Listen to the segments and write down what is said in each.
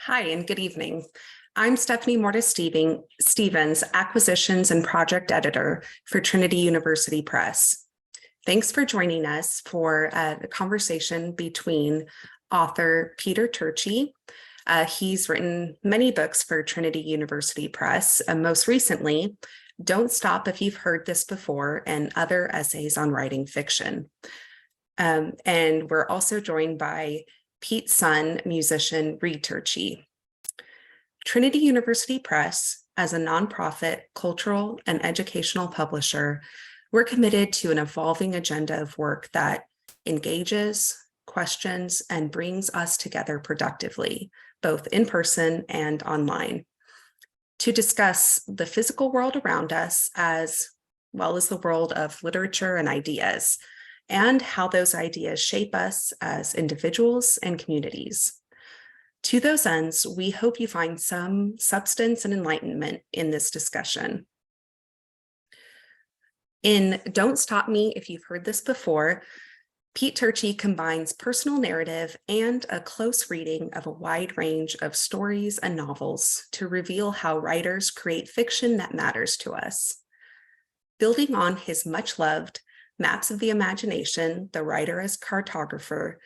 Hi, and good evening. I'm Stephanie Stevens, Acquisitions and Project Editor for Trinity University Press. Thanks for joining us for a conversation between author Peter Turchi. He's written many books for Trinity University Press, most recently, Don't Stop If You've Heard This Before, and other essays on writing fiction. And we're also joined by Pete's son, musician Reed Turchi. Trinity University Press, as a nonprofit, cultural, and educational publisher, we're committed to an evolving agenda of work that engages, questions, and brings us together productively, both in person and online, to discuss the physical world around us as well as the world of literature and ideas, and how those ideas shape us as individuals and communities. To those ends, we hope you find some substance and enlightenment in this discussion. In Don't Stop Me If You've Heard This Before, Pete Turchi combines personal narrative and a close reading of a wide range of stories and novels to reveal how writers create fiction that matters to us. Building on his much-loved Maps of the Imagination, the writer as cartographer,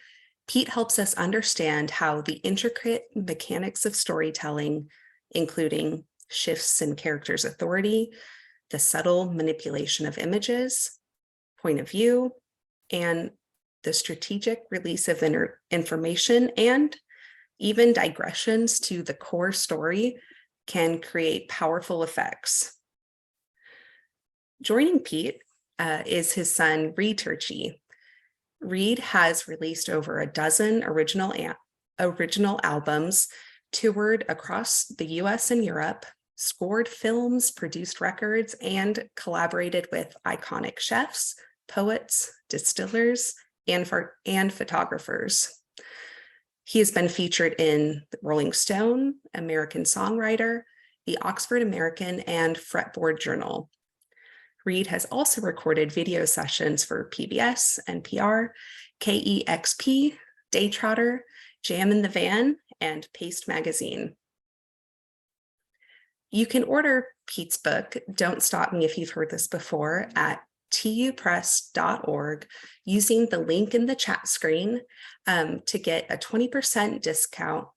Pete helps us understand how the intricate mechanics of storytelling, including shifts in characters' authority, the subtle manipulation of images, point of view, and the strategic release of information, and even digressions to the core story, can create powerful effects. Joining Pete is his son, Reed Turchi. Reed has released over a dozen original albums, toured across the US and Europe, scored films, produced records, and collaborated with iconic chefs, poets, distillers, and photographers. He has been featured in the Rolling Stone, American Songwriter, the Oxford American, and Fretboard Journal. Reed has also recorded video sessions for PBS, NPR, KEXP, Daytrotter, Jam in the Van, and Paste Magazine. You can order Pete's book, Don't Stop Me If You've Heard This Before, at tupress.org using the link in the chat screen to get a 20% discount.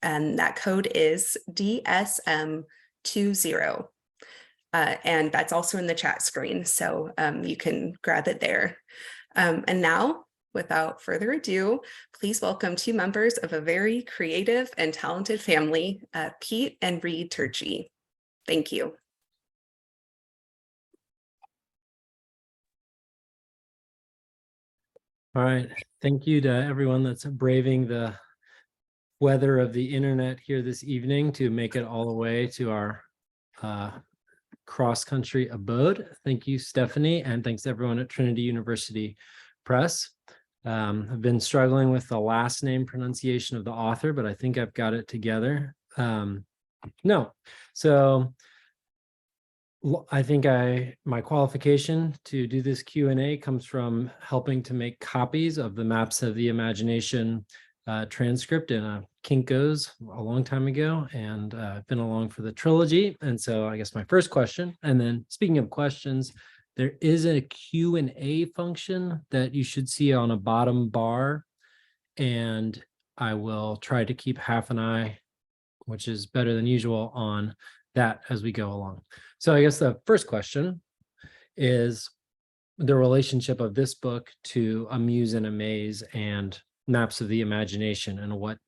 And that code is DSM20. And that's also in the chat screen, so you can grab it there. And now, without further ado, please welcome two members of a very creative and talented family, Pete and Reed Turchi. Thank you. All right, thank you to everyone that's braving the weather of the internet here this evening to make it all the way to our cross-country abode. Thank you, Stephanie, and thanks to everyone at Trinity University Press. I've been struggling with the last name pronunciation of the author, but I think I've got it together. I think my qualification to do this Q&A comes from helping to make copies of the Maps of the Imagination transcript in a Kinko's a long time ago, and I've been along for the trilogy. And so I guess my first question, and then speaking of questions, there is a Q&A function that you should see on a bottom bar, and I will try to keep half an eye, which is better than usual, on that as we go along. So I guess the first question is the relationship of this book to A Muse and a Maze and Maps of the Imagination, and what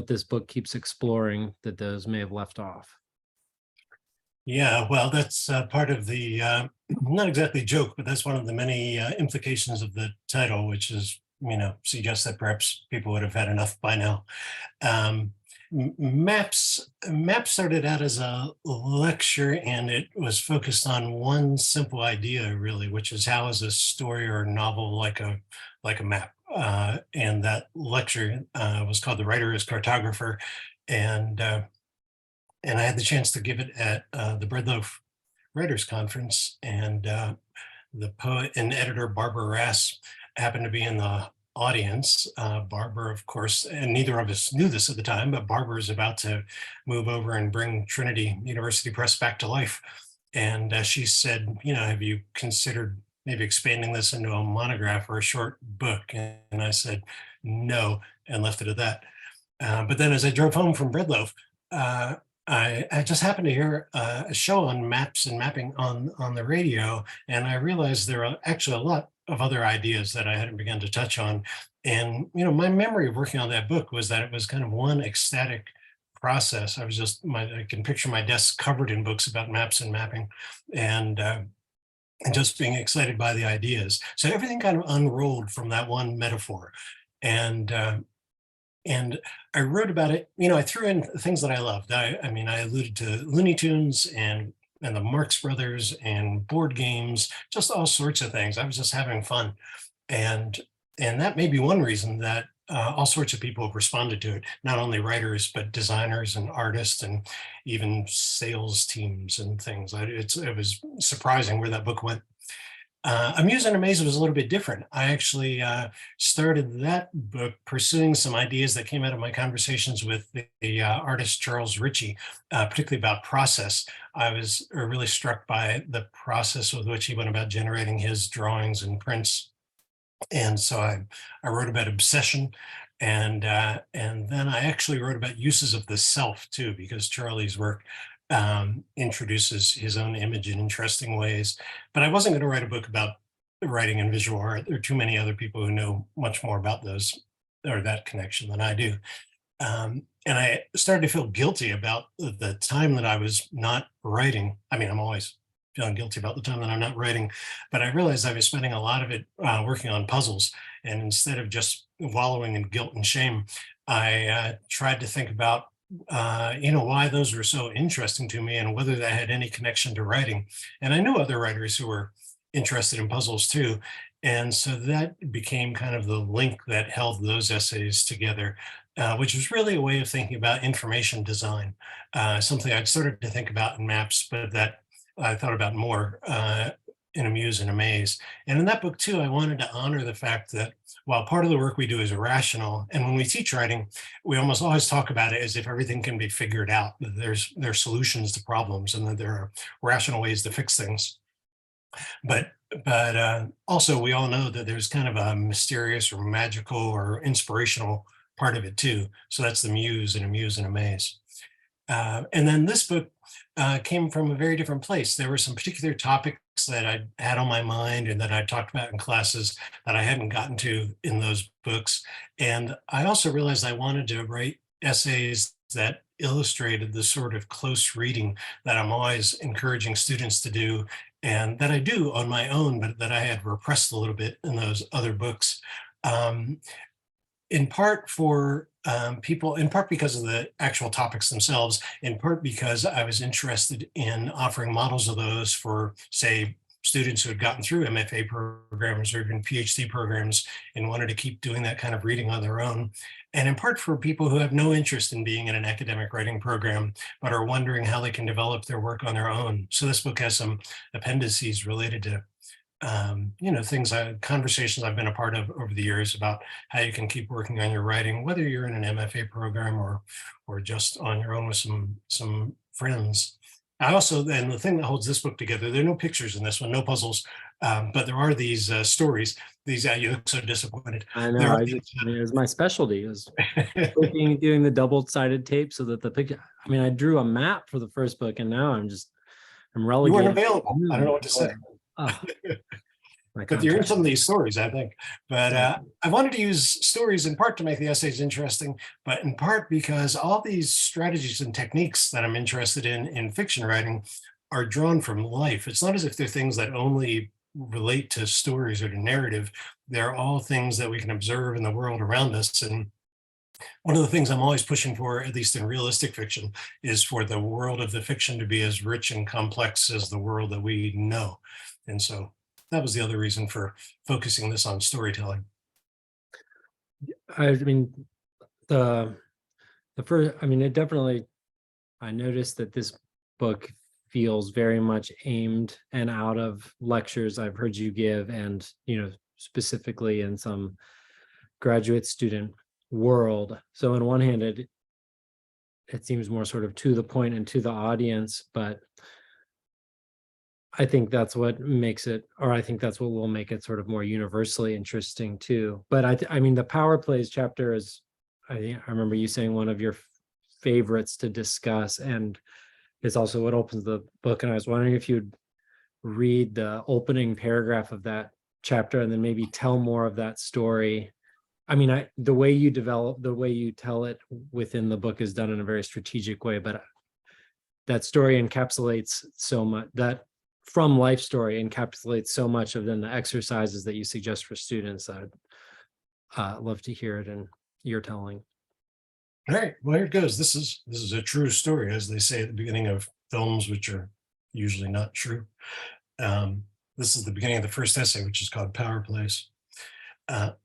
this book keeps exploring that those may have left off. Yeah, well, that's part of the, not exactly joke, but that's one of the many implications of the title, which is, suggests that perhaps people would have had enough by now. Maps started out as a lecture, and it was focused on one simple idea, really, which is how is a story or a novel like a map. And that lecture was called The Writer as Cartographer, and I had the chance to give it at the Breadloaf Writers Conference, and the poet and editor Barbara Rass happened to be in the audience. Barbara, of course, and neither of us knew this at the time, but Barbara is about to move over and bring Trinity University Press back to life. And she said, have you considered maybe expanding this into a monograph or a short book? And I said, no, and left it at that. But then as I drove home from Breadloaf, I just happened to hear a show on maps and mapping on the radio, and I realized there are actually a lot of other ideas that I hadn't begun to touch on. And my memory of working on that book was that it was kind of one ecstatic process. I can picture my desk covered in books about maps and mapping, and just being excited by the ideas. So everything kind of unrolled from that one metaphor, and I wrote about it. I threw in things that I loved. I alluded to Looney Tunes and the Marx Brothers and board games, just all sorts of things. I was just having fun, and that may be one reason that all sorts of people have responded to it. Not only writers, but designers and artists, and even sales teams and things. It was surprising where that book went. Amuse and Amaze was a little bit different. I actually started that book pursuing some ideas that came out of my conversations with the artist Charles Ritchie, particularly about process. I was really struck by the process with which he went about generating his drawings and prints. And so I wrote about obsession, and then I actually wrote about uses of the self too, because Charlie's work introduces his own image in interesting ways. But I wasn't going to write a book about writing and visual art. There are too many other people who know much more about those or that connection than I do. And I started to feel guilty about the time that I was not writing. I'm always feeling guilty about the time that I'm not writing, but I realized I was spending a lot of it working on puzzles. And instead of just wallowing in guilt and shame, I tried to think about why those were so interesting to me and whether that had any connection to writing. And I knew other writers who were interested in puzzles too. And so that became kind of the link that held those essays together, which was really a way of thinking about information design, something I'd started to think about in maps, but that I thought about more in Amuse and Amaze. And in that book too, I wanted to honor the fact that while part of the work we do is rational, and when we teach writing, we almost always talk about it as if everything can be figured out, that there's solutions to problems and that there are rational ways to fix things. But also we all know that there's kind of a mysterious or magical or inspirational part of it too. So that's the muse and Amuse and Amaze. And then this book came from a very different place. There were some particular topics that I had on my mind and that I talked about in classes that I hadn't gotten to in those books. And I also realized I wanted to write essays that illustrated the sort of close reading that I'm always encouraging students to do, and that I do on my own, but that I had repressed a little bit in those other books. In part for people, in part because of the actual topics themselves, in part because I was interested in offering models of those for, say, students who had gotten through MFA programs or even PhD programs and wanted to keep doing that kind of reading on their own. And in part for people who have no interest in being in an academic writing program, but are wondering how they can develop their work on their own. So this book has some appendices related to conversations I've been a part of over the years about how you can keep working on your writing, whether you're in an MFA program or just on your own with some friends. I also, and the thing that holds this book together, there are no pictures in this one, no puzzles, but there are these stories. These, you look so disappointed. I know, it was my specialty, is doing the double-sided tape so that the picture, I drew a map for the first book and now I'm relegated. You weren't available. I don't know what to say. Oh, but you're in some of these stories, I think. But I wanted to use stories in part to make the essays interesting, but in part because all these strategies and techniques that I'm interested in fiction writing are drawn from life. It's not as if they're things that only relate to stories or to narrative. They're all things that we can observe in the world around us. And one of the things I'm always pushing for, at least in realistic fiction, is for the world of the fiction to be as rich and complex as the world that we know. And so that was the other reason for focusing this on storytelling. The first, it definitely, I noticed that this book feels very much aimed and out of lectures I've heard you give, and, specifically in some graduate student world. So on one hand, it seems more sort of to the point and to the audience, but I think that's what makes it, or I think that's what will make it sort of more universally interesting too. But I mean, the power plays chapter is, I remember you saying, one of your favorites to discuss, and it's also what opens the book. And I was wondering if you'd read the opening paragraph of that chapter and then maybe tell more of that story. I mean, the way you tell it within the book is done in a very strategic way, but that story encapsulates so much, that from life story encapsulates so much of then the exercises that you suggest for students. I'd love to hear it in your telling. All right, well, here it goes. This is a true story, as they say at the beginning of films, which are usually not true. This is the beginning of the first essay, which is called Power Plays.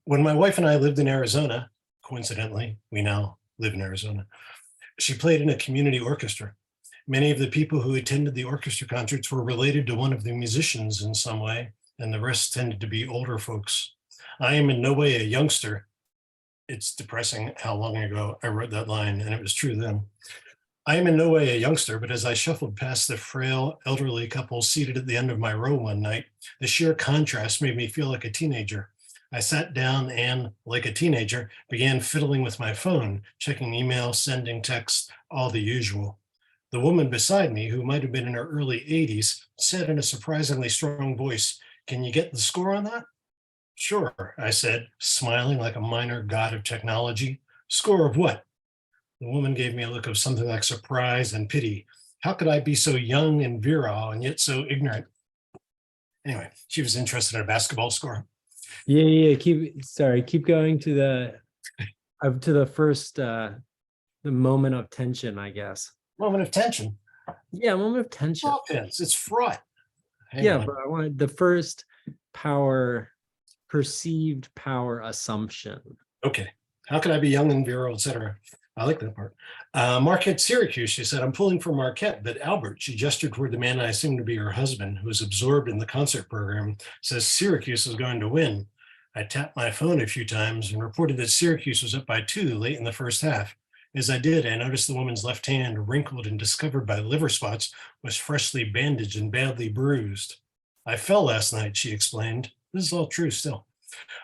When my wife and I lived in Arizona, coincidentally, we now live in Arizona, she played in a community orchestra. Many of the people who attended the orchestra concerts were related to one of the musicians in some way, and the rest tended to be older folks. I am in no way a youngster. It's depressing how long ago I wrote that line, and it was true then. I am in no way a youngster, but as I shuffled past the frail elderly couple seated at the end of my row one night, the sheer contrast made me feel like a teenager. I sat down and, like a teenager, began fiddling with my phone, checking email, sending texts, all the usual. The woman beside me, who might have been in her early 80s, said in a surprisingly strong voice, "Can you get the score on that?" "Sure," I said, smiling like a minor god of technology. "Score of what?" The woman gave me a look of something like surprise and pity. How could I be so young and virile and yet so ignorant? Anyway, she was interested in a basketball score. Yeah. Keep going to the first the moment of tension, I guess. Moment of tension. Yeah, moment of tension. Offense. It's fraught. Hang Yeah, on. but I wanted the first perceived power assumption. Okay. How could I be young and virile, etc.? I like that part. Marquette, Syracuse, she said. I'm pulling for Marquette, but Albert, she gestured toward the man I assumed to be her husband, who was absorbed in the concert program, says Syracuse is going to win. I tapped my phone a few times and reported that Syracuse was up by 2 late in the first half. As I did, I noticed the woman's left hand, wrinkled and discovered by liver spots, was freshly bandaged and badly bruised. I fell last night, she explained. This is all true still.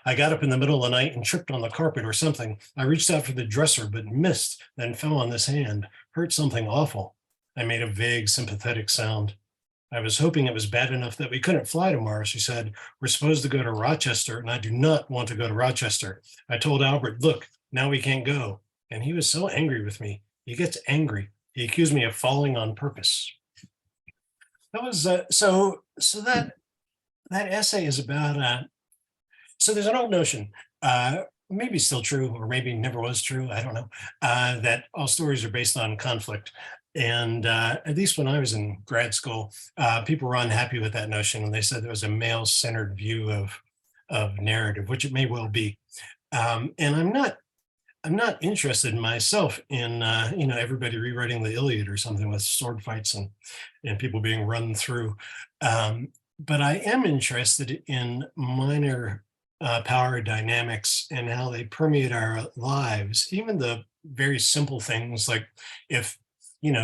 I got up in the middle of the night and tripped on the carpet or something. I reached out for the dresser, but missed, then fell on this hand, hurt something awful. I made a vague, sympathetic sound. I was hoping it was bad enough that we couldn't fly tomorrow, she said. We're supposed to go to Rochester, and I do not want to go to Rochester. I told Albert, look, now we can't go. And he was so angry with me. He gets angry. He accused me of falling on purpose. That was, so that essay is about, so there's an old notion, maybe still true, or maybe never was true, I don't know, that all stories are based on conflict. And at least when I was in grad school, people were unhappy with that notion, and they said there was a male-centered view of narrative, which it may well be. And I'm not interested myself in everybody rewriting the Iliad or something with sword fights and people being run through. But I am interested in minor power dynamics and how they permeate our lives, even the very simple things like if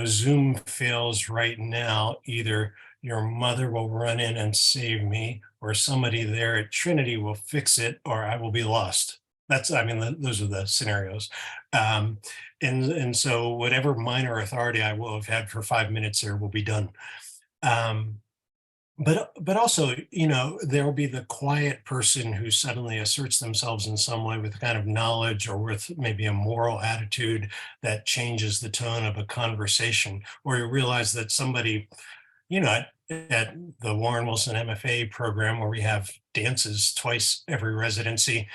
Zoom fails right now, either your mother will run in and save me, or somebody there at Trinity will fix it, or I will be lost. Those are the scenarios. And so whatever minor authority I will have had for 5 minutes here will be done. But also, there will be the quiet person who suddenly asserts themselves in some way with kind of knowledge or with maybe a moral attitude that changes the tone of a conversation, or you realize that somebody, at the Warren Wilson MFA program where we have dances twice every residency,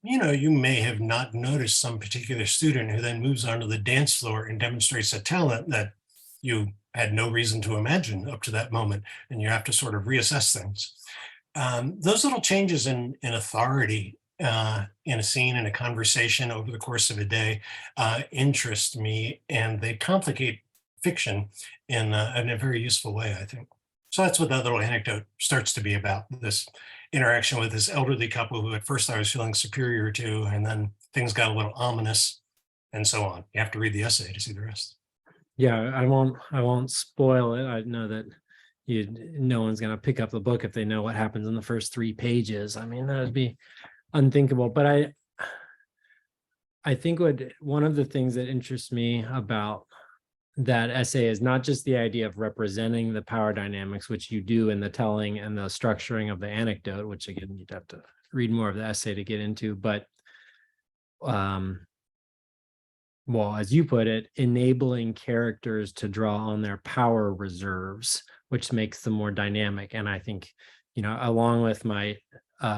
you may have not noticed some particular student who then moves onto the dance floor and demonstrates a talent that you had no reason to imagine up to that moment, and you have to sort of reassess things. Those little changes in authority in a scene, in a conversation over the course of a day interest me, and they complicate fiction in a very useful way, I think. So that's what that little anecdote starts to be about, this interaction with this elderly couple who at first I was feeling superior to, and then things got a little ominous, and so on. You have to read the essay to see the rest. Yeah, I won't spoil it. I know that no one's going to pick up the book if they know what happens in the first 3 pages. I mean, that would be unthinkable. But I think one of the things that interests me about that essay is not just the idea of representing the power dynamics, which you do in the telling and the structuring of the anecdote, which again, you'd have to read more of the essay to get into, but well, as you put it, enabling characters to draw on their power reserves, which makes them more dynamic. And I think, along with my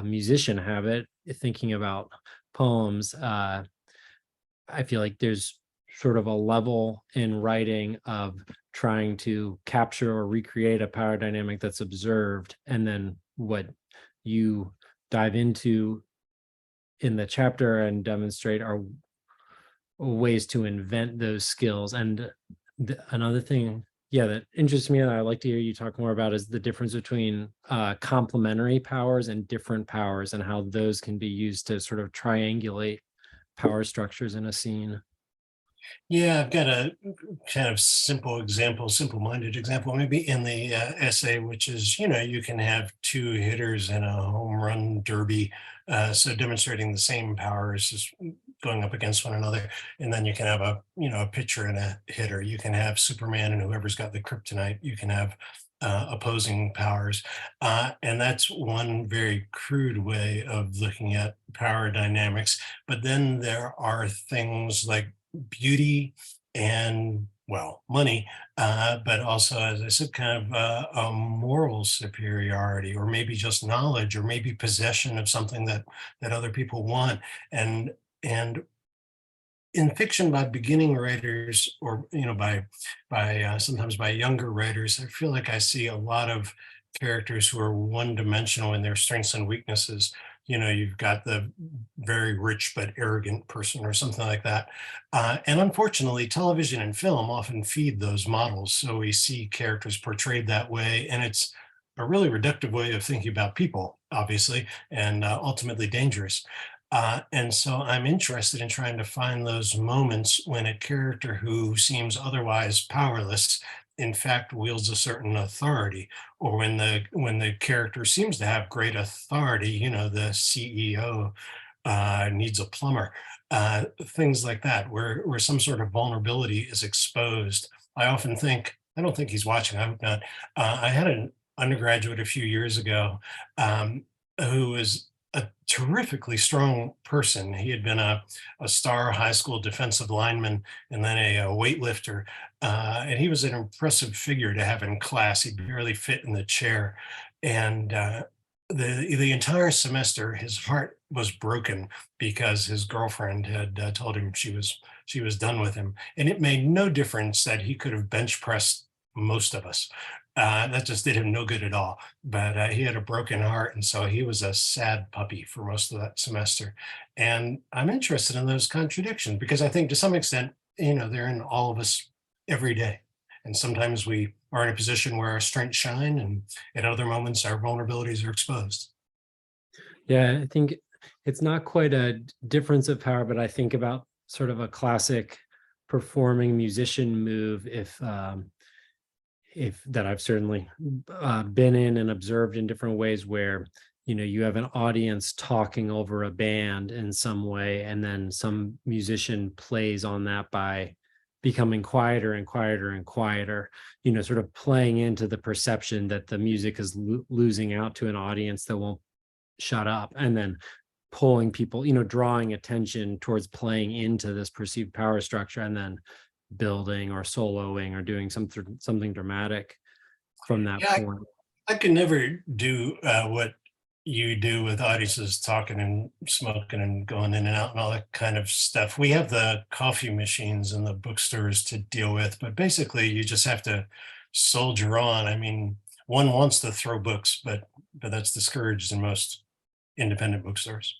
musician habit, thinking about poems, I feel like there's sort of a level in writing of trying to capture or recreate a power dynamic that's observed. And then what you dive into in the chapter and demonstrate are ways to invent those skills. And another thing, that interests me and I'd like to hear you talk more about is the difference between complementary powers and different powers and how those can be used to sort of triangulate power structures in a scene. Yeah, I've got a kind of simple-minded example, maybe in the essay, which is, you can have 2 hitters in a home run derby, so demonstrating the same powers just going up against one another. And then you can have a pitcher and a hitter. You can have Superman and whoever's got the kryptonite. You can have opposing powers. And that's one very crude way of looking at power dynamics. But then there are things like beauty and, well, money, but also, as I said, kind of a moral superiority, or maybe just knowledge, or maybe possession of something that other people want. And in fiction, by beginning writers, or by sometimes by younger writers, I feel like I see a lot of characters who are one-dimensional in their strengths and weaknesses. You've got the very rich but arrogant person or something like that. And unfortunately, television and film often feed those models. So we see characters portrayed that way, and it's a really reductive way of thinking about people, obviously, and ultimately dangerous. And so I'm interested in trying to find those moments when a character who seems otherwise powerless, in fact, wields a certain authority, or when the character seems to have great authority, the CEO needs a plumber, things like that, where some sort of vulnerability is exposed. I often think, I don't think he's watching, I hope not. I had an undergraduate a few years ago who was a terrifically strong person. He had been a star high school defensive lineman and then a weightlifter. And he was an impressive figure to have in class. He barely fit in the chair. And the entire semester, his heart was broken because his girlfriend had told him she was done with him. And it made no difference that he could have bench pressed most of us. That just did him no good at all. But he had a broken heart, and so he was a sad puppy for most of that semester. And I'm interested in those contradictions because I think to some extent, they're in all of us every day. And sometimes we are in a position where our strengths shine, and at other moments, our vulnerabilities are exposed. Yeah, I think it's not quite a difference of power, but I think about sort of a classic performing musician move, if that I've certainly been in and observed in different ways, where you have an audience talking over a band in some way, and then some musician plays on that by becoming quieter and quieter and quieter, sort of playing into the perception that the music is losing out to an audience that won't shut up, and then pulling people, drawing attention towards playing into this perceived power structure, and then building or soloing or doing something dramatic from that Yeah, point. I could never do what you do with audiences talking and smoking and going in and out and all that kind of stuff. We have the coffee machines in the bookstores to deal with, but basically you just have to soldier on. I mean, one wants to throw books, but that's discouraged in most independent bookstores.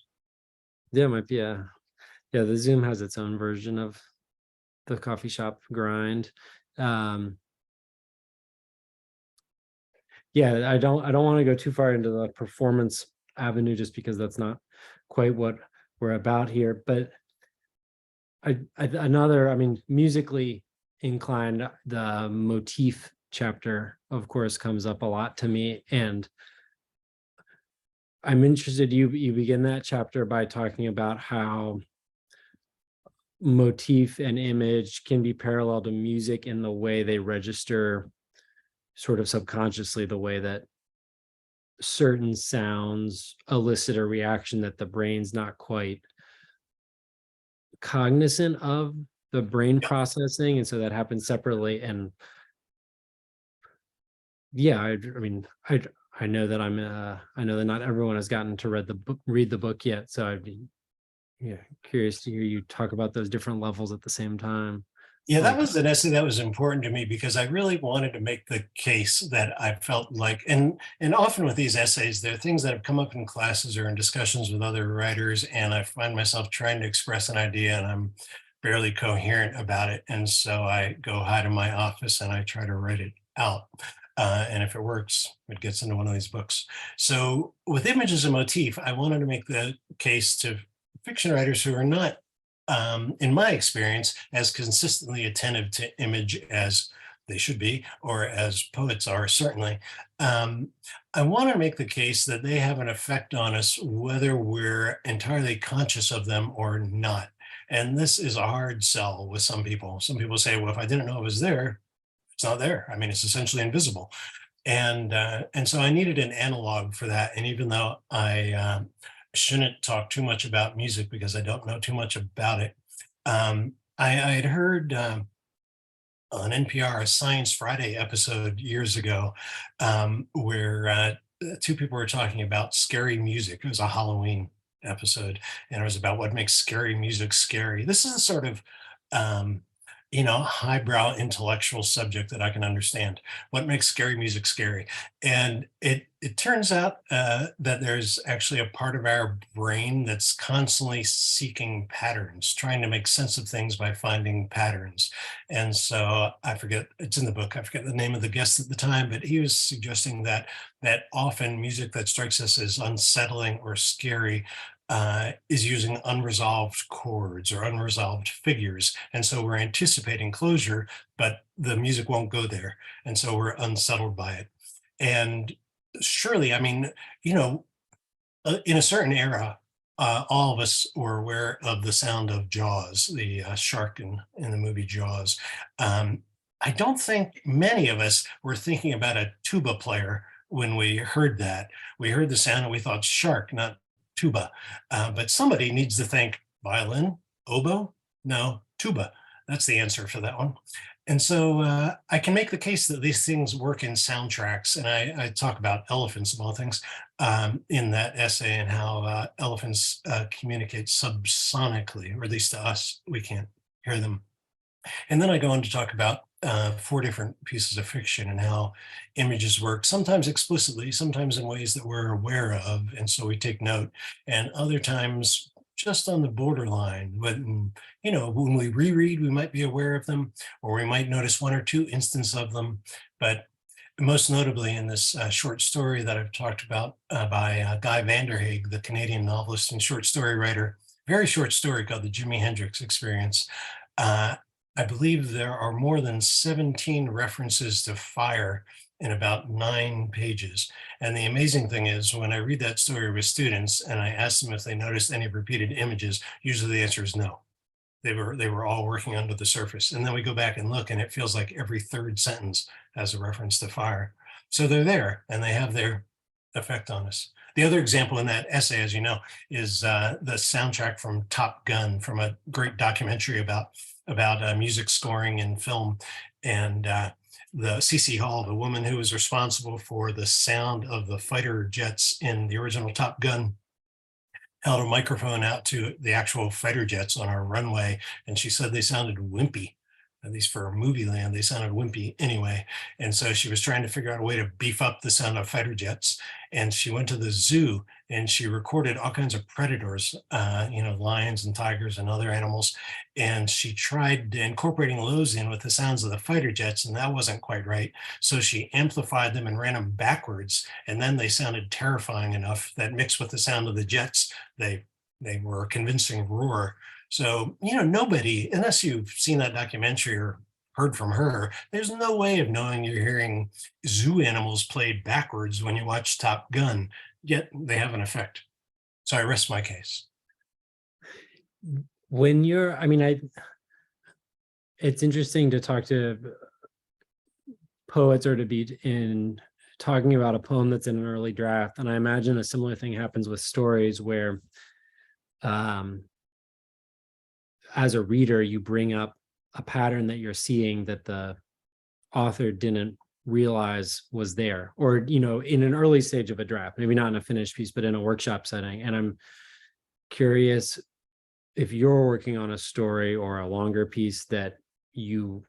Yeah, might be the Zoom has its own version of the coffee shop grind. Yeah, I don't want to go too far into the performance avenue just because that's not quite what we're about here. But I mean, musically inclined, the motif chapter, of course, comes up a lot to me. And I'm interested, you begin that chapter by talking about how motif and image can be parallel to music in the way they register sort of subconsciously, the way that certain sounds elicit a reaction that the brain's not quite cognizant of, the brain processing, and so that happens separately. And yeah, I mean, I know that I know that not everyone has gotten to read the book yet, so I'd be curious to hear you talk about those different levels at the same time. Yeah, that was an essay that was important to me because I really wanted to make the case that I felt like, and often with these essays, there are things that have come up in classes or in discussions with other writers, and I find myself trying to express an idea and I'm barely coherent about it. And so I go hide in my office and I try to write it out. And if it works, it gets into one of these books. So with image as a motif, I wanted to make the case to fiction writers who are not, in my experience, as consistently attentive to image as they should be, or as poets are, certainly. I want to make the case that they have an effect on us, whether we're entirely conscious of them or not. And this is a hard sell with some people. Some people say, well, if I didn't know it was there, it's not there. I mean, it's essentially invisible. And so I needed an analog for that. And even though I shouldn't talk too much about music because I don't know too much about it, I had heard on NPR a Science Friday episode years ago where two people were talking about scary music. It was a Halloween episode, and it was about what makes scary music scary. This is a sort of highbrow intellectual subject that I can understand. What makes scary music scary? And it turns out that there's actually a part of our brain that's constantly seeking patterns, trying to make sense of things by finding patterns. And so I forget, it's in the book, I forget the name of the guest at the time, but he was suggesting that often music that strikes us as unsettling or scary is using unresolved chords or unresolved figures. And so we're anticipating closure, but the music won't go there. And so we're unsettled by it. And surely, I mean, in a certain era, all of us were aware of the sound of Jaws, the shark in the movie Jaws. I don't think many of us were thinking about a tuba player when we heard that. We heard the sound and we thought shark, not tuba. But somebody needs to think violin, oboe, no, tuba. That's the answer for that one. And so I can make the case that these things work in soundtracks. And I talk about elephants of all things in that essay, and how elephants communicate subsonically, or at least to us, we can't hear them. And then I go on to talk about 4 different pieces of fiction and how images work, sometimes explicitly, sometimes in ways that we're aware of, and so we take note, and other times just on the borderline. When we reread, we might be aware of them, or we might notice 1 or 2 instances of them. But most notably in this short story that I've talked about by Guy Vanderhaeghe, the Canadian novelist and short story writer, very short story called The Jimi Hendrix Experience. I believe there are more than 17 references to fire in about 9 pages. And the amazing thing is, when I read that story with students and I ask them if they noticed any repeated images, usually the answer is no. They were all working under the surface. And then we go back and look, and it feels like every 3rd sentence has a reference to fire. So they're there, and they have their effect on us. The other example in that essay, as you know, is the soundtrack from Top Gun, from a great documentary about music scoring in film. And the C.C. Hall, the woman who was responsible for the sound of the fighter jets in the original Top Gun, held a microphone out to the actual fighter jets on our runway, and she said they sounded wimpy. At least for movie land, they sounded wimpy anyway. And so she was trying to figure out a way to beef up the sound of fighter jets. And she went to the zoo and she recorded all kinds of predators, lions and tigers and other animals. And she tried incorporating those in with the sounds of the fighter jets, and that wasn't quite right. So she amplified them and ran them backwards, and then they sounded terrifying enough that mixed with the sound of the jets, they were a convincing roar. So, nobody, unless you've seen that documentary or heard from her, there's no way of knowing you're hearing zoo animals played backwards when you watch Top Gun, yet they have an effect. So I rest my case. When you're, it's interesting to talk to poets or to be in talking about a poem that's in an early draft. And I imagine a similar thing happens with stories where, as a reader, you bring up a pattern that you're seeing that the author didn't realize was there, or, in an early stage of a draft, maybe not in a finished piece, but in a workshop setting. And I'm curious if you're working on a story or a longer piece that you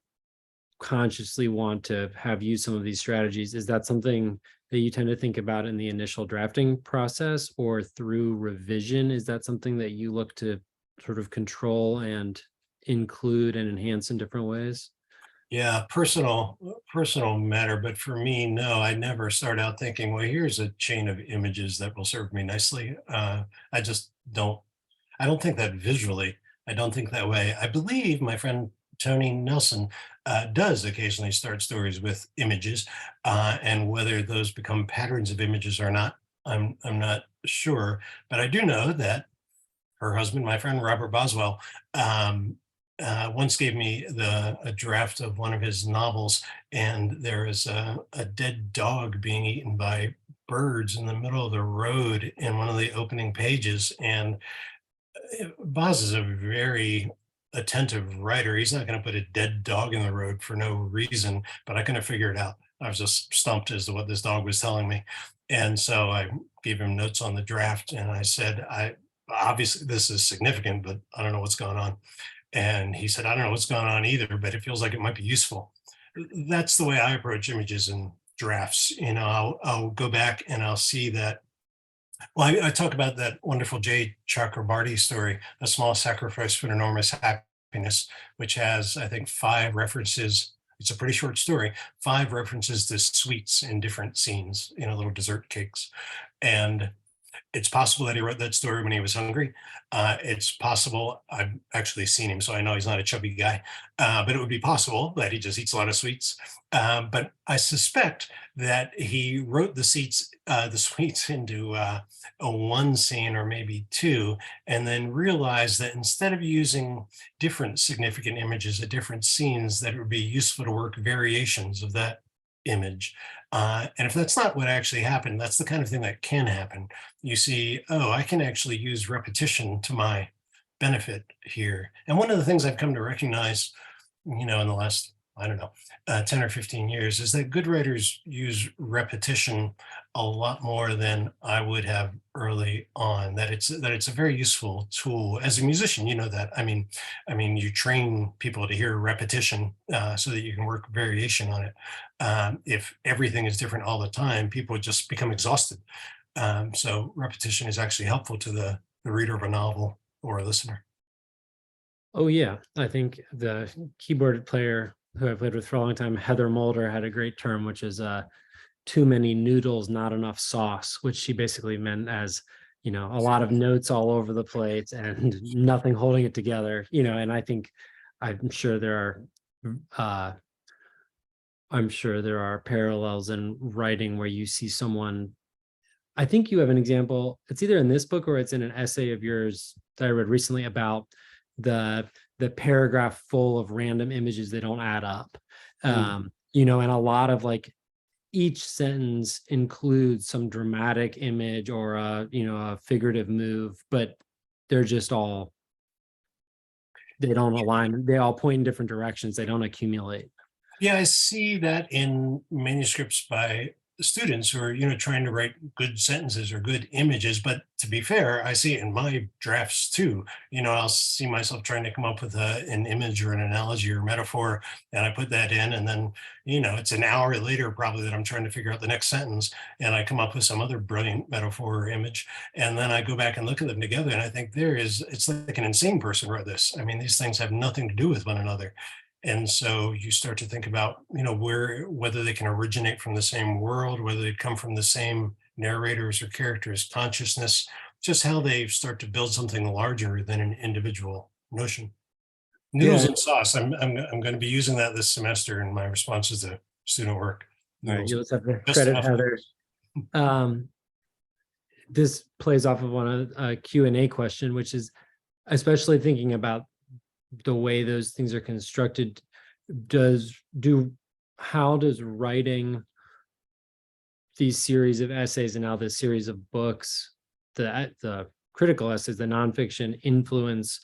consciously want to have used some of these strategies, is that something that you tend to think about in the initial drafting process, or through revision? Is that something that you look to sort of control and include and enhance in different ways? Yeah, personal matter. But for me, no, I never start out thinking, well, here's a chain of images that will serve me nicely. I just don't, I don't think that visually. I don't think that way. I believe my friend Tony Nelson does occasionally start stories with images, and whether those become patterns of images or not, I'm not sure. But I do know that her husband, my friend Robert Boswell, once gave me a draft of one of his novels, and there is a dead dog being eaten by birds in the middle of the road in one of the opening pages. And Boz is a very attentive writer. He's not going to put a dead dog in the road for no reason, but I couldn't figure it out. I was just stumped as to what this dog was telling me. And so I gave him notes on the draft, and I said, obviously this is significant, but I don't know what's going on. And he said, I don't know what's going on either, but it feels like it might be useful. That's the way I approach images and drafts. I'll go back and I'll see that. Well, I talk about that wonderful J. Chakrabarty story, A Small Sacrifice for Enormous Happiness, which has, I think, 5 references. It's a pretty short story, 5 references to sweets in different scenes, little dessert cakes. And it's possible that he wrote that story when he was hungry. It's possible, I've actually seen him, so I know he's not a chubby guy, but it would be possible that he just eats a lot of sweets. But I suspect that he wrote the sweets into a one scene or maybe 2, and then realized that instead of using different significant images at different scenes, that it would be useful to work variations of that image. And if that's not what actually happened, that's the kind of thing that can happen. You see, oh, I can actually use repetition to my benefit here. And one of the things I've come to recognize, in the last, 10 or 15 years, is that good writers use repetition a lot more than I would have early on. That it's a very useful tool. As a musician, you know that. I mean, you train people to hear repetition so that you can work variation on it. If everything is different all the time, people just become exhausted. So repetition is actually helpful to the reader of a novel or a listener. Oh yeah, I think the keyboard player who I played with for a long time, Heather Mulder, had a great term, which is too many noodles, not enough sauce, which she basically meant as, a lot of notes all over the plate and nothing holding it together, and I'm sure there are parallels in writing where you see someone. I think you have an example. It's either in this book or it's in an essay of yours that I read recently about the paragraph full of random images that don't add up. And a lot of each sentence includes some dramatic image or a figurative move, but they're just they don't align. They all point in different directions. They don't accumulate. Yeah, I see that in manuscripts by students who are, trying to write good sentences or good images. But to be fair, I see it in my drafts too. I'll see myself trying to come up with an image or an analogy or metaphor, and I put that in, and then, it's an hour later probably that I'm trying to figure out the next sentence, and I come up with some other brilliant metaphor or image, and then I go back and look at them together, and I think it's like an insane person wrote this. I mean, these things have nothing to do with one another. And so you start to think about, whether they can originate from the same world, whether they come from the same narrators or characters' consciousness, just how they start to build something larger than an individual notion. Noodles Yeah. and sauce. I'm going to be using that this semester in my responses to student work. All right, Noodles. you'll just have to Just credit enough. Heather. This plays off of one a Q&A question, which is especially thinking about the way those things are constructed. How does writing these series of essays and now this series of books, the critical essays, the nonfiction, influence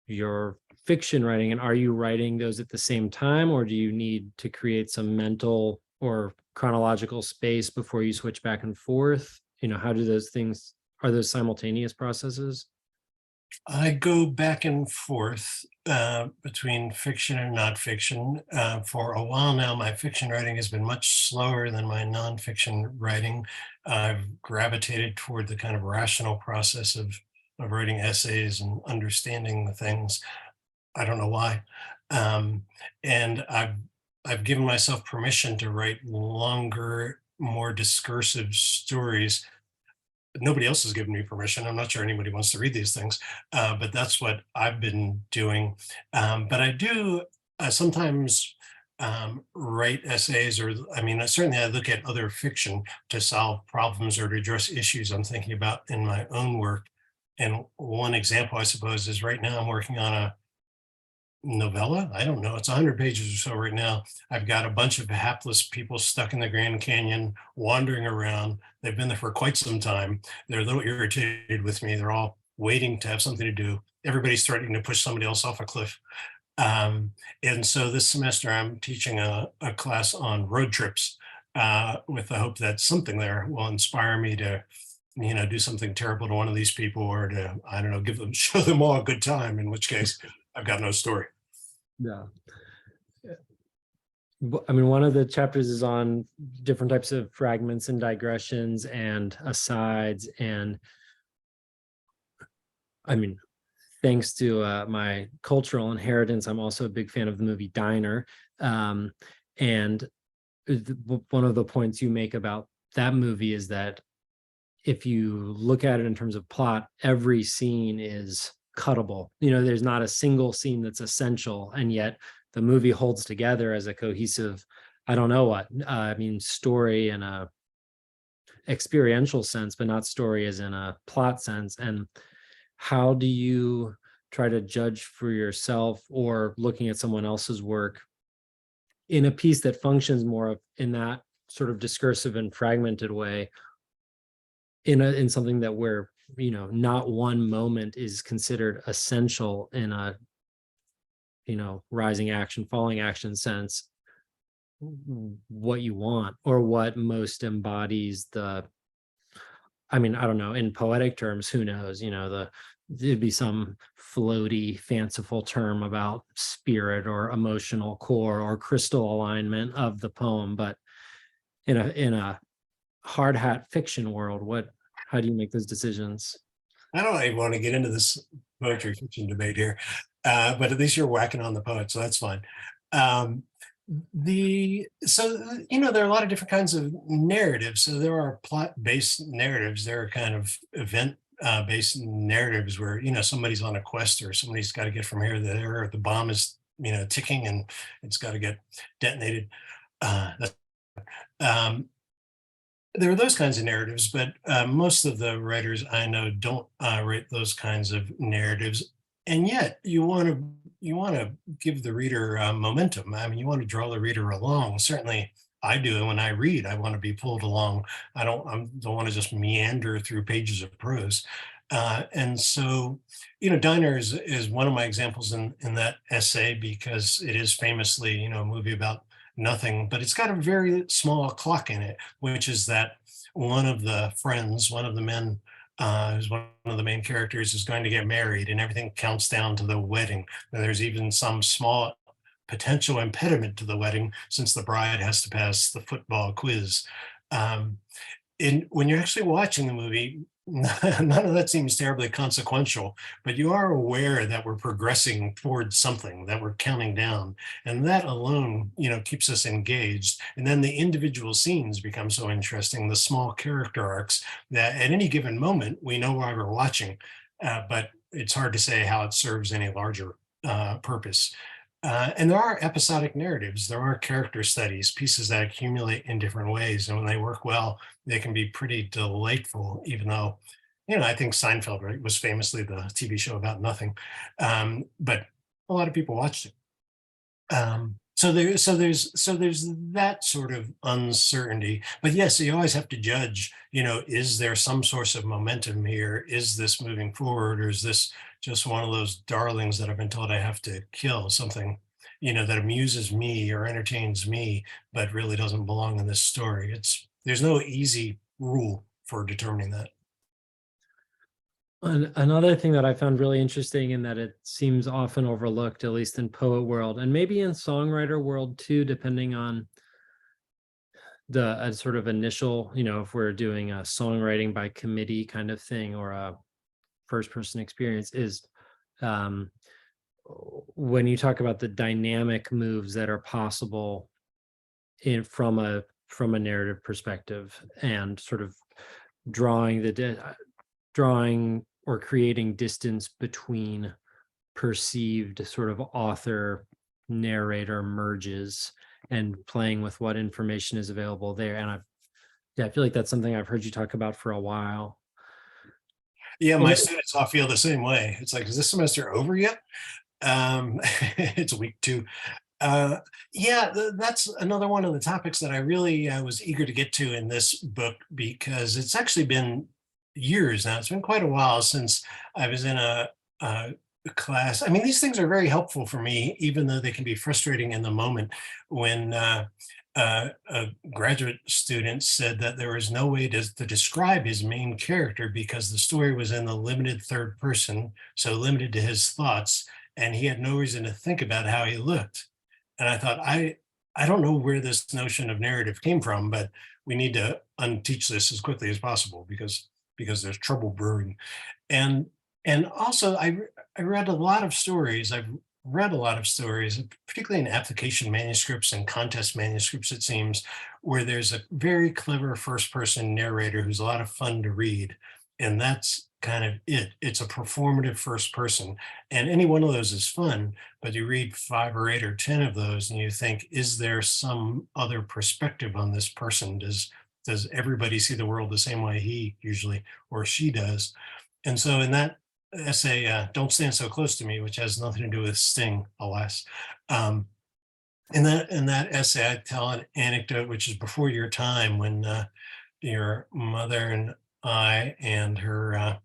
your fiction writing? And are you writing those at the same time, or do you need to create some mental or chronological space before you switch back and forth? How do those things, are those simultaneous processes? I go back and forth between fiction and nonfiction. For a while now, my fiction writing has been much slower than my nonfiction writing. I've gravitated toward the kind of rational process of writing essays and understanding the things. I don't know why. And I've given myself permission to write longer, more discursive stories. Nobody else has given me permission. I'm not sure anybody wants to read these things, but that's what I've been doing. But I do sometimes write essays, or certainly I look at other fiction to solve problems or to address issues I'm thinking about in my own work. And one example, I suppose, is right now I'm working on a novella. I don't know. It's 100 pages or so right now. I've got a bunch of hapless people stuck in the Grand Canyon wandering around. They've been there for quite some time. They're a little irritated with me. They're all waiting to have something to do. Everybody's threatening to push somebody else off a cliff. And so this semester I'm teaching a class on road trips with the hope that something there will inspire me to do something terrible to one of these people, or to, I don't know, show them all a good time, in which case I've got no story. Yeah. One of the chapters is on different types of fragments and digressions and asides. And thanks to my cultural inheritance, I'm also a big fan of the movie Diner. And one of the points you make about that movie is that if you look at it in terms of plot, every scene is cuttable. There's not a single scene that's essential, and yet the movie holds together as a cohesive, story in a experiential sense, but not story as in a plot sense. And how do you try to judge for yourself, or looking at someone else's work in a piece that functions more in that sort of discursive and fragmented way, in something that where not one moment is considered essential in a rising action, falling action sense, what you want, or what most embodies I don't know, in poetic terms, who knows, there'd be some floaty, fanciful term about spirit or emotional core or crystal alignment of the poem. But in a hard hat fiction world, how do you make those decisions? I don't even want to get into this poetry fiction debate here, but at least you're whacking on the poet, so that's fine. There are a lot of different kinds of narratives. So there are plot-based narratives. There are kind of event-based narratives where somebody's on a quest, or somebody's got to get from here to there, or the bomb is ticking and it's got to get detonated. There are those kinds of narratives, but most of the writers I know don't write those kinds of narratives. And yet you want to give the reader momentum. You want to draw the reader along. Certainly I do. When I read, I want to be pulled along. I don't want to just meander through pages of prose. And so, Diner is one of my examples in that essay, because it is famously, a movie about nothing, but it's got a very small clock in it, which is that one of the friends, one of the men, who's one of the main characters, is going to get married, and everything counts down to the wedding. And there's even some small potential impediment to the wedding, since the bride has to pass the football quiz. Um, when you're actually watching the movie, none of that seems terribly consequential, but you are aware that we're progressing towards something, that we're counting down, and that alone, keeps us engaged. And then the individual scenes become so interesting, the small character arcs, that at any given moment we know why we're watching, but it's hard to say how it serves any larger purpose. And there are episodic narratives, there are character studies, pieces that accumulate in different ways. And when they work well, they can be pretty delightful, even though, I think Seinfeld, right, was famously the TV show about nothing. But a lot of people watched it. So there's that sort of uncertainty. But yes, you always have to judge, is there some source of momentum here? Is this moving forward, or is this just one of those darlings that I've been told I have to kill, something, that amuses me or entertains me, but really doesn't belong in this story? There's no easy rule for determining that. Another thing that I found really interesting, and that it seems often overlooked, at least in poet world, and maybe in songwriter world too, depending on the sort of initial, if we're doing a songwriting by committee kind of thing, or a first person experience, is when you talk about the dynamic moves that are possible from a narrative perspective, and sort of drawing or creating distance between perceived sort of author narrator merges, and playing with what information is available there. And I feel like that's something I've heard you talk about for a while. Yeah, my students all feel the same way. It's like, is this semester over yet? It's week 2. That's another one of the topics that I really was eager to get to in this book, because it's actually been years now. It's been quite a while since I was in a class. I mean, these things are very helpful for me, even though they can be frustrating in the moment. When a graduate student said that there was no way to describe his main character because the story was in the limited third person, so limited to his thoughts, and he had no reason to think about how he looked. And I thought, I don't know where this notion of narrative came from, but we need to unteach this as quickly as possible, because there's trouble brewing. And also, I read a lot of stories. I've read a lot of stories, particularly in application manuscripts and contest manuscripts, it seems, where there's a very clever first person narrator who's a lot of fun to read. And that's kind of it. It's a performative first person. And any one of those is fun, but you read 5 or 8 or 10 of those and you think, is there some other perspective on this person? Does everybody see the world the same way he usually or she does? And so in that essay, Don't Stand So Close to Me, which has nothing to do with Sting, alas. In that essay, I tell an anecdote which is before your time, when your mother and I and her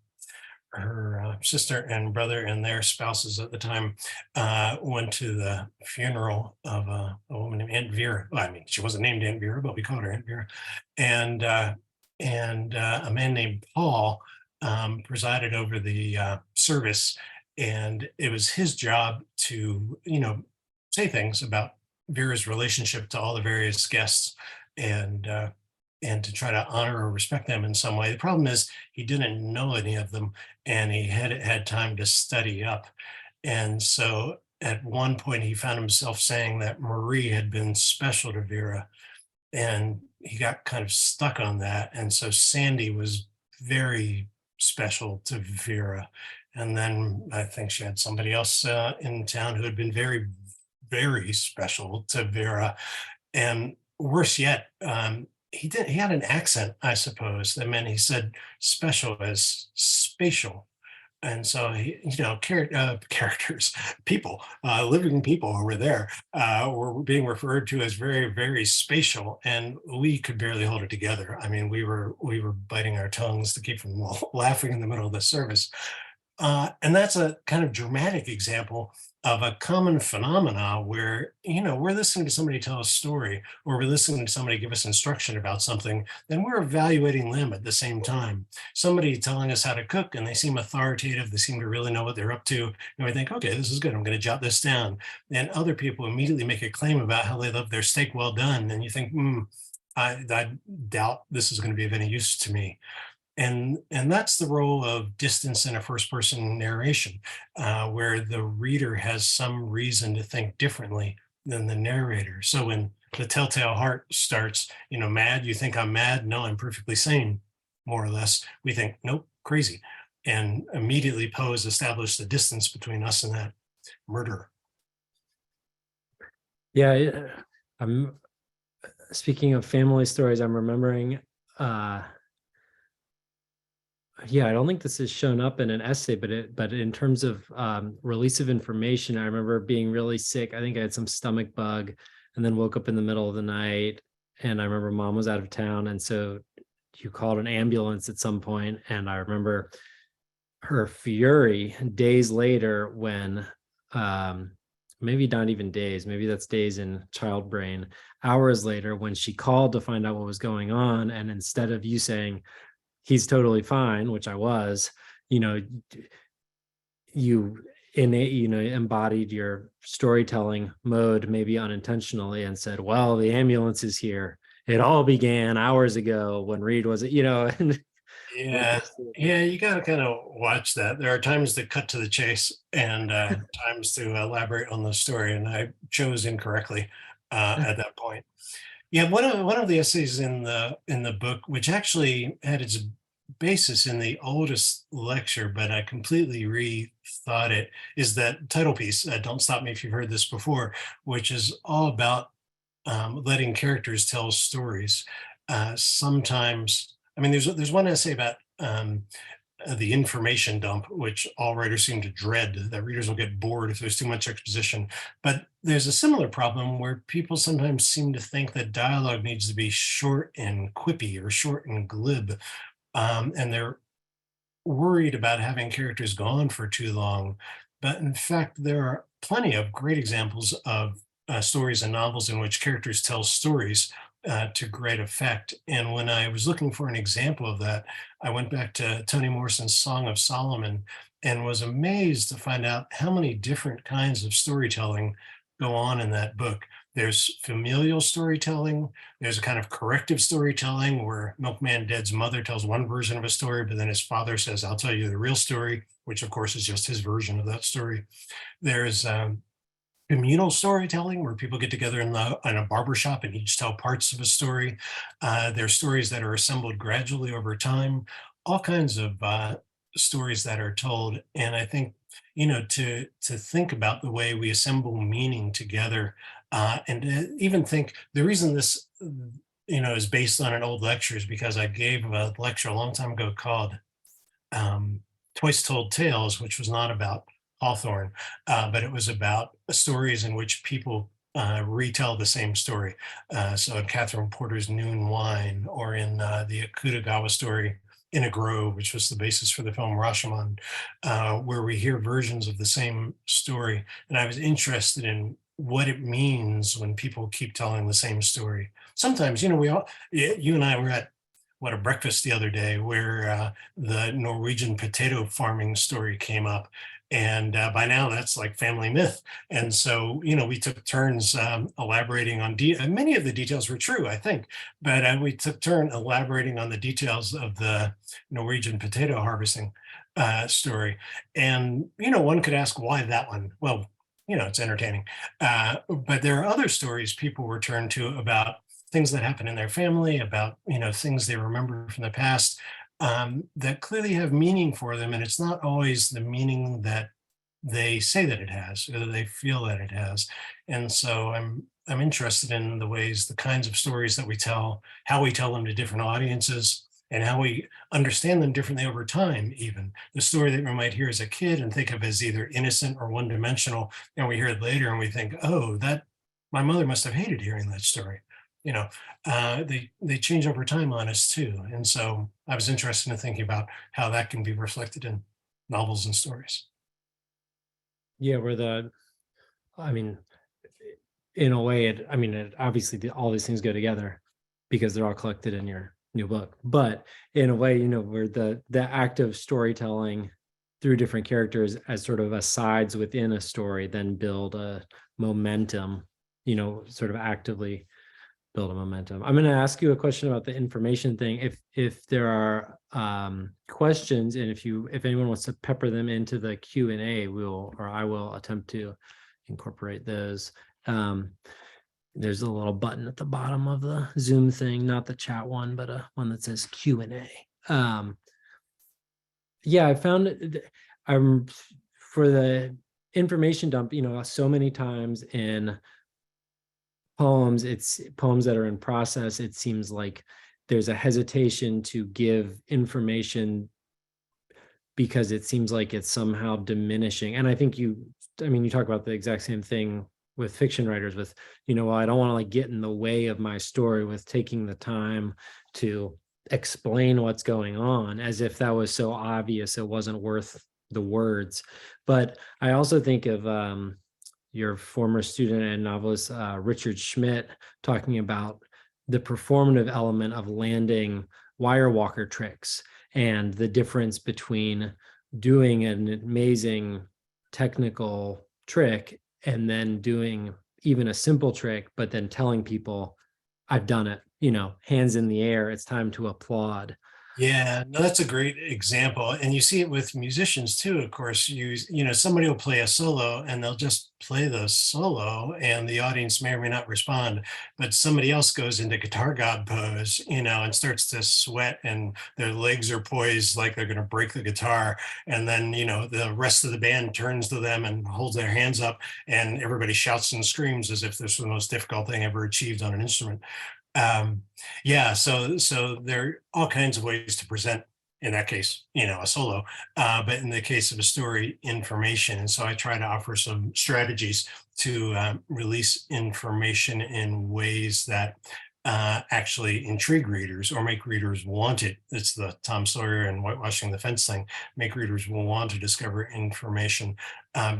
sister and brother and their spouses at the time went to the funeral of a woman named Aunt Vera. Well, I mean, she wasn't named Aunt Vera, but we called her Aunt Vera. And a man named Paul presided over the service, and it was his job to, say things about Vera's relationship to all the various guests, and to try to honor or respect them in some way. The problem is he didn't know any of them, and he had time to study up. And so at one point he found himself saying that Marie had been special to Vera, and he got kind of stuck on that. And so Sandy was very special to Vera. And then I think she had somebody else in town who had been very, very special to Vera. And worse yet, he had an accent, I suppose, that meant he said special as spatial. And so characters, people, living people who were there were being referred to as very, very spatial, and we could barely hold it together. I mean, we were biting our tongues to keep from laughing in the middle of the service. And that's a kind of dramatic example of a common phenomena where, we're listening to somebody tell a story, or we're listening to somebody give us instruction about something, then we're evaluating them at the same time. Somebody telling us how to cook and they seem authoritative, they seem to really know what they're up to. And we think, okay, this is good, I'm going to jot this down. And other people immediately make a claim about how they love their steak well done. And you think, I doubt this is going to be of any use to me. And that's the role of distance in a first person narration, where the reader has some reason to think differently than the narrator. So when the telltale heart starts, mad, you think I'm mad? No, I'm perfectly sane, more or less. We think, nope, crazy. And immediately Poe establish the distance between us and that murderer. Yeah, I'm speaking of family stories, I'm remembering I don't think this has shown up in an essay, but in terms of release of information, I remember being really sick. I think I had some stomach bug and then woke up in the middle of the night, and I remember mom was out of town. And so you called an ambulance at some point, and I remember her fury days later when maybe not even days, maybe that's days in child brain, hours later when she called to find out what was going on. And instead of you saying, he's totally fine, which I was, you embodied your storytelling mode, maybe unintentionally, and said, well, the ambulance is here. It all began hours ago when Reed was, and Yeah, you got to kind of watch that. There are times that cut to the chase and times to elaborate on the story, and I chose incorrectly at that point. Yeah, one of the essays in the book, which actually had its basis in the oldest lecture, but I completely rethought it, is that title piece, Don't Stop Me If You've Heard This Before, which is all about letting characters tell stories. Sometimes, I mean, there's one essay about the information dump, which all writers seem to dread, that readers will get bored if there's too much exposition. But there's a similar problem where people sometimes seem to think that dialogue needs to be short and quippy or short and glib. And they're worried about having characters go on for too long. But in fact, there are plenty of great examples of stories and novels in which characters tell stories to great effect. And when I was looking for an example of that, I went back to Toni Morrison's Song of Solomon and was amazed to find out how many different kinds of storytelling go on in that book. There's familial storytelling. There's a kind of corrective storytelling where Milkman Dead's mother tells one version of a story, but then his father says, I'll tell you the real story, which of course is just his version of that story. There's communal storytelling where people get together in a barbershop and each tell parts of a story. There's stories that are assembled gradually over time, all kinds of stories that are told. And I think, to think about the way we assemble meaning together, and to even think the reason this, is based on an old lecture is because I gave a lecture a long time ago called Twice Told Tales, which was not about Hawthorne, but it was about stories in which people retell the same story. So in Catherine Porter's Noon Wine, or in the Akutagawa story In a Grove, which was the basis for the film Rashomon, where we hear versions of the same story. And I was interested in what it means when people keep telling the same story. Sometimes, you and I were at a breakfast the other day where the Norwegian potato farming story came up. And by now that's like family myth. And so, we took turns elaborating on, many of the details were true, I think, but we took turn elaborating on the details of the Norwegian potato harvesting story. And, one could ask why that one? Well, it's entertaining. But there are other stories people return to about things that happen in their family, about, things they remember from the past, that clearly have meaning for them. And it's not always the meaning that they say that it has, or that they feel that it has. And so I'm interested in the kinds of stories that we tell, how we tell them to different audiences, and how we understand them differently over time. Even the story that we might hear as a kid and think of as either innocent or one-dimensional, and we hear it later and we think, oh, that my mother must have hated hearing that story. They change over time on us too. And so I was interested in thinking about how that can be reflected in novels and stories. Yeah, I mean, in a way, obviously all these things go together because they're all collected in your new book. But in a way, where the act of storytelling through different characters as sort of asides within a story, then build a momentum, sort of actively build a momentum. I'm going to ask you a question about the information thing. If there are questions, and if anyone wants to pepper them into the Q&A, I will attempt to incorporate those. There's a little button at the bottom of the Zoom thing, not the chat one, but one that says Q&A. Yeah, I found for the information dump, so many times in poems, it's poems that are in process, it seems like there's a hesitation to give information because it seems like it's somehow diminishing. And I think you talk about the exact same thing with fiction writers with, well, I don't want to like get in the way of my story with taking the time to explain what's going on, as if that was so obvious it wasn't worth the words. But I also think of your former student and novelist, Richard Schmidt, talking about the performative element of landing wire walker tricks and the difference between doing an amazing technical trick and then doing even a simple trick, but then telling people, I've done it, hands in the air, it's time to applaud. Yeah, no, that's a great example. And you see it with musicians too. Of course, somebody will play a solo and they'll just play the solo and the audience may or may not respond, but somebody else goes into guitar god pose, and starts to sweat and their legs are poised like they're going to break the guitar. And then, the rest of the band turns to them and holds their hands up and everybody shouts and screams as if this was the most difficult thing ever achieved on an instrument. So there are all kinds of ways to present, in that case, a solo, but in the case of a story, information. And so I try to offer some strategies to release information in ways that actually intrigue readers or make readers want it. It's the Tom Sawyer and whitewashing the fence thing. Make readers want to discover information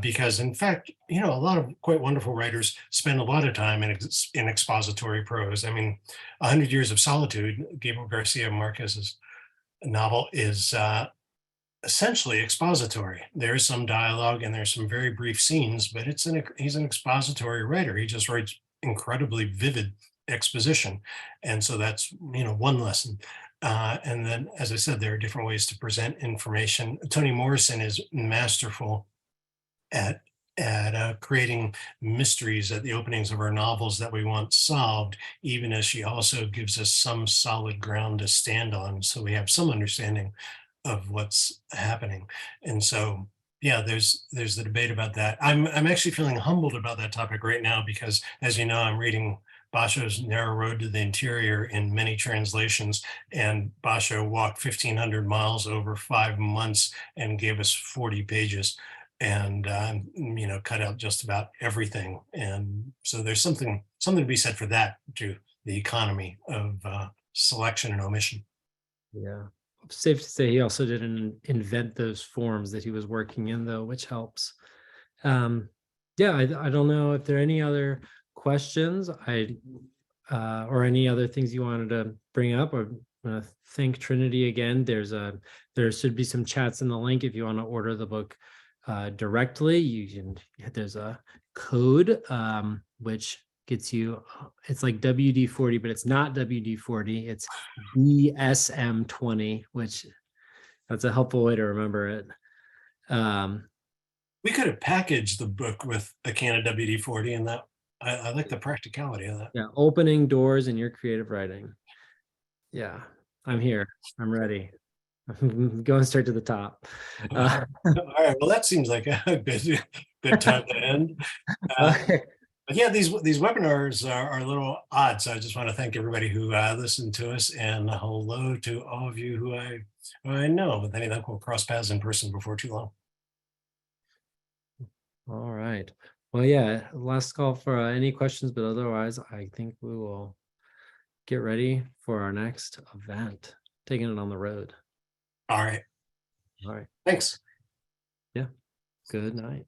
because, in fact, a lot of quite wonderful writers spend a lot of time in expository prose. 100 Years of Solitude, Gabriel Garcia Marquez's novel, is essentially expository. There's some dialogue and there's some very brief scenes, but he's an expository writer. He just writes incredibly vivid exposition. And so that's, one lesson. And then, as I said, there are different ways to present information. Toni Morrison is masterful at creating mysteries at the openings of her novels that we want solved, even as she also gives us some solid ground to stand on, so we have some understanding of what's happening. And so, yeah, there's the debate about that. I'm actually feeling humbled about that topic right now because, as you know, I'm reading Basho's Narrow Road to the Interior in many translations, and Basho walked 1,500 miles over 5 months and gave us 40 pages. And cut out just about everything. And so there's something to be said for that, to the economy of selection and omission. Yeah, safe to say he also didn't invent those forms that he was working in, though, which helps. Yeah, I don't know if there are any other questions or any other things you wanted to bring up. Or thank Trinity again. There should be some chats in the link if you want to order the book directly. There's a code which gets you, it's like WD-40, but it's not WD-40, it's BSM20, which that's a helpful way to remember it. We could have packaged the book with a can of WD-40, and that I like the practicality of that. Yeah, opening doors in your creative writing. Yeah, I'm here, I'm ready. I'm going straight to the top. All right, well, that seems like a good time to end. Okay. But yeah, these webinars are a little odd, so I just want to thank everybody who listened to us, and hello to all of you who I know, but many of them will cross paths in person before too long. All right. Well, yeah, last call for any questions, but otherwise, I think we will get ready for our next event, taking it on the road. All right. All right. Thanks. Good night.